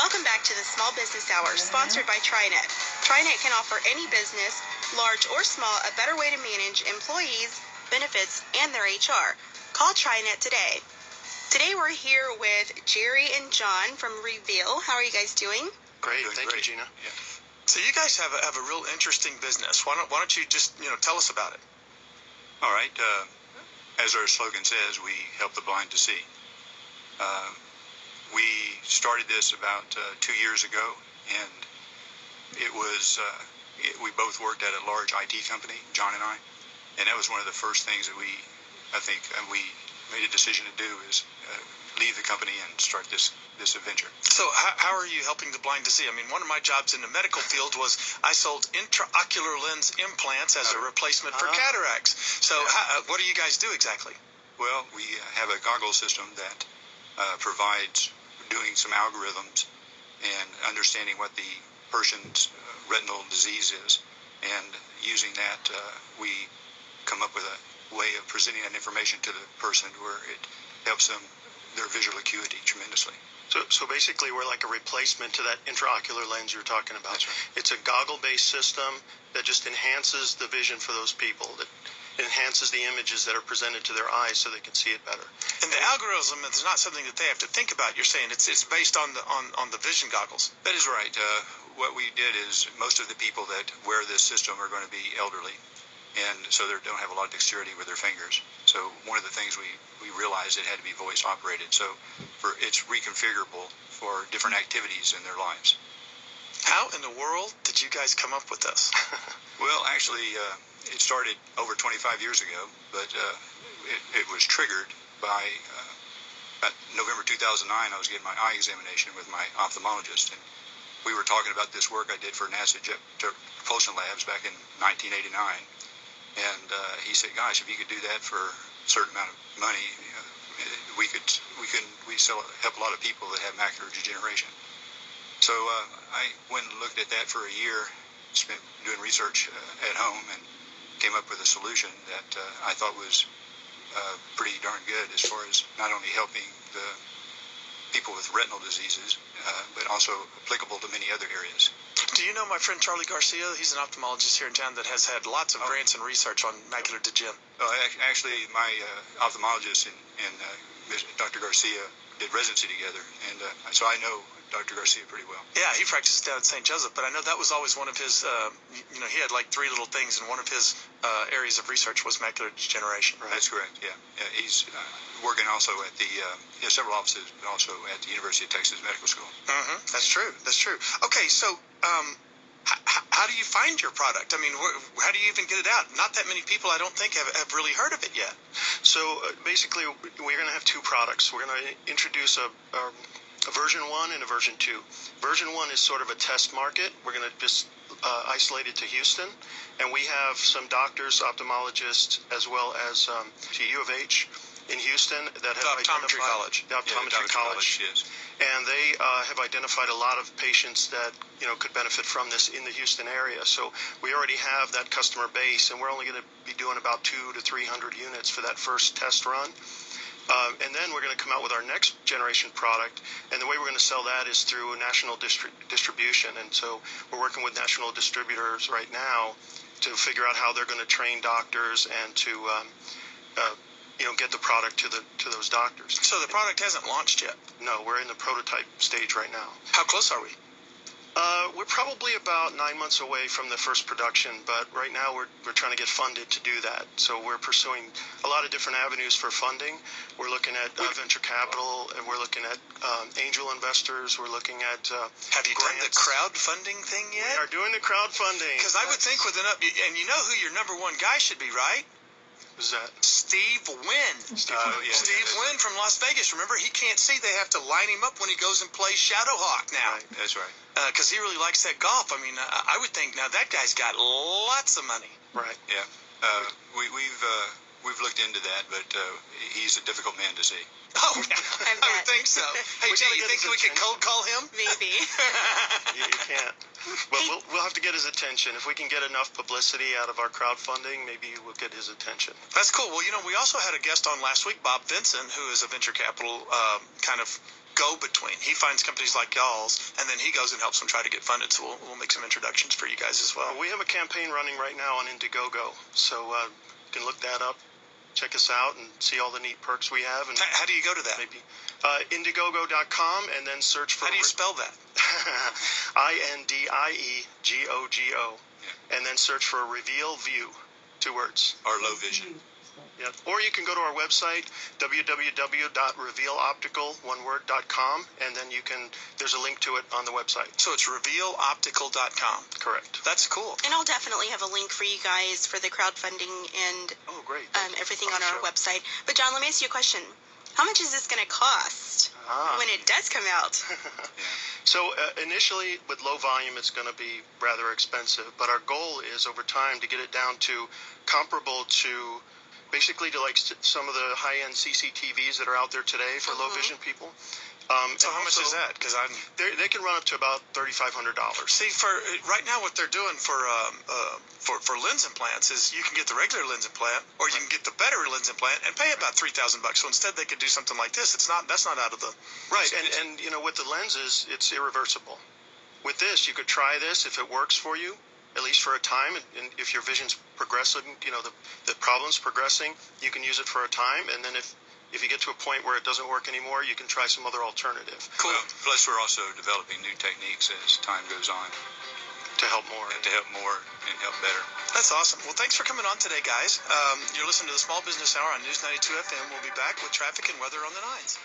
Welcome back to the Small Business Hour, sponsored by TriNet. TriNet can offer any business, large or small, a better way to manage employees, benefits, and their HR. Call TriNet today. Today we're here with Jerry and John from Reveal. How are you guys doing? Great, thank you, Gina. Yeah. So you guys have a real interesting business. Why don't you just tell us about it? All right. As our slogan says, we help the blind to see. We started this about 2 years ago, and it was we both worked at a large IT company, John and I, and that was one of the first things that we made a decision to do is leave the company and start this adventure. So how are you helping the blind to see? I mean, one of my jobs in the medical field was I sold intraocular lens implants as a replacement for cataracts. So what do you guys do exactly? Well, we have a goggle system that provides doing some algorithms and understanding what the person's retinal disease is, and using that we come up with a way of presenting that information to the person where it helps them, their visual acuity tremendously. So basically we're like a replacement to that intraocular lens you're talking about. That's right. It's a goggle-based system that just enhances the vision for those people, that enhances the images that are presented to their eyes so they can see it better. And the algorithm is not something that they have to think about. You're saying it's based on the vision goggles. That is right. What we did is most of the people that wear this system are going to be elderly, and so they don't have a lot of dexterity with their fingers. So one of the things we realized it had to be voice operated. So it's reconfigurable for different activities in their lives. How in the world did you guys come up with this? Well, actually, it started over 25 years ago, but it was triggered by November 2009. I was getting my eye examination with my ophthalmologist, and we were talking about this work I did for NASA Jet Propulsion Labs back in 1989. And he said, "Gosh, if you could do that for a certain amount of money, we help a lot of people that have macular degeneration." So I went and looked at that for a year, spent doing research at home, and came up with a solution that I thought was pretty darn good as far as not only helping the people with retinal diseases, but also applicable to many other areas. Do you know my friend Charlie Garcia? He's an ophthalmologist here in town that has had lots of grants and research on macular degen. Actually, my ophthalmologist and Dr. Garcia did residency together, and so I know Dr. Garcia pretty well. Yeah, he practices down at St. Joseph, but I know that was always one of his, he had like 3 little things, and one of his areas of research was macular degeneration. Right. That's correct, yeah. He's working also at he has several offices, but also at the University of Texas Medical School. Mm-hmm. That's true. Okay, so how do you find your product? I mean, how do you even get it out? Not that many people, I don't think, have really heard of it yet. So basically we're going to have 2 products. We're going to introduce a version 1 and a version 2. Version 1 is sort of a test market. We're going to just isolate it to Houston, and we have some doctors, ophthalmologists, as well as to U of H in Houston that have optometry college. The optometry college. Yes. And they have identified a lot of patients that could benefit from this in the Houston area. So we already have that customer base, and we're only going to be doing about 200 to 300 units for that first test run. And then we're going to come out with our next generation product, and the way we're going to sell that is through national distribution. And so we're working with national distributors right now to figure out how they're going to train doctors and to get the product to those doctors. So the product hasn't launched yet? No, we're in the prototype stage right now. How close are we? We're probably about 9 months away from the first production, but right now we're trying to get funded to do that. So we're pursuing a lot of different avenues for funding. We're looking at venture capital, and we're looking at angel investors. We're looking at Have you done the crowdfunding thing yet? We are doing the crowdfunding. Because I would think with and you know who your number 1 guy should be, right? Who's that? Steve Wynn. Steve Wynn from Las Vegas. Remember, he can't see. They have to line him up when he goes and plays Shadowhawk now. Right. That's right. Because he really likes that golf. I mean, I would think now that guy's got lots of money. Right. Yeah. We've looked into that, but he's a difficult man to see. Oh, I would think so. Hey, Jay, you think we could cold call him? Maybe. You can't. But we'll have to get his attention. If we can get enough publicity out of our crowdfunding, maybe we'll get his attention. That's cool. Well, we also had a guest on last week, Bob Vinson, who is a venture capital kind of go-between. He finds companies like y'all's, and then he goes and helps them try to get funded. So we'll make some introductions for you guys as well. We have a campaign running right now on Indiegogo, so you can look that up, check us out, and see all the neat perks we have. And how do you go to that? maybe Indiegogo.com, and then search for. How do you spell that? INDIEGOGO, and then search for Reveal View, 2 words. Our low vision. Yeah. Or you can go to our website, www.revealoptical.com, and then there's a link to it on the website. So it's revealoptical.com. Correct. That's cool. And I'll definitely have a link for you guys for the crowdfunding and Oh, great. everything on our website. But John, let me ask you a question. How much is this going to cost when it does come out? So initially, with low volume, it's going to be rather expensive. But our goal is over time to get it down to comparable to basically to like some of the high-end CCTVs that are out there today for low vision people. So how much is that? Because they can run up to about $3,500. See, for right now, what they're doing for lens implants is you can get the regular lens implant, or you can get the better lens implant and pay about $3,000. So instead, they could do something like this. That's not out of the Right, and with the lenses, it's irreversible. With this, you could try this if it works for you, at least for a time, and if your vision's progressing, the problem's progressing, you can use it for a time, and then if you get to a point where it doesn't work anymore, you can try some other alternative. Cool. Well, plus, we're also developing new techniques as time goes on to help more. To help more and help better. That's awesome. Well, thanks for coming on today, guys. You're listening to the Small Business Hour on News 92 FM. We'll be back with traffic and weather on the 9s.